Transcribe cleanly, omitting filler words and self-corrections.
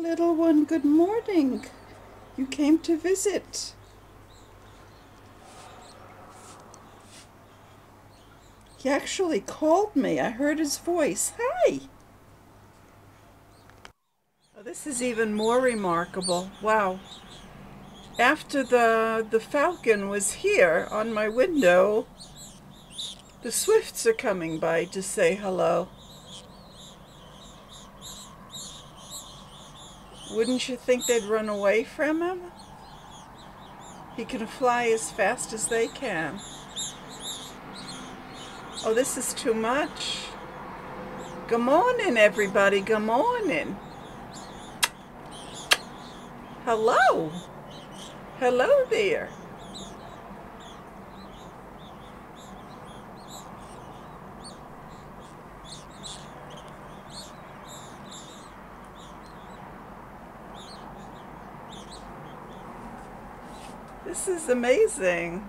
Little one, good morning. You came to visit. He actually called me. I heard his voice. Hi. Oh, this is even more remarkable. Wow. After the falcon was here on my window, the swifts are coming by to say hello. Wouldn't you think they'd run away from him? He can fly as fast as they can. Oh, this is too much. Good morning, everybody. Good morning. Hello. Hello there. This is amazing.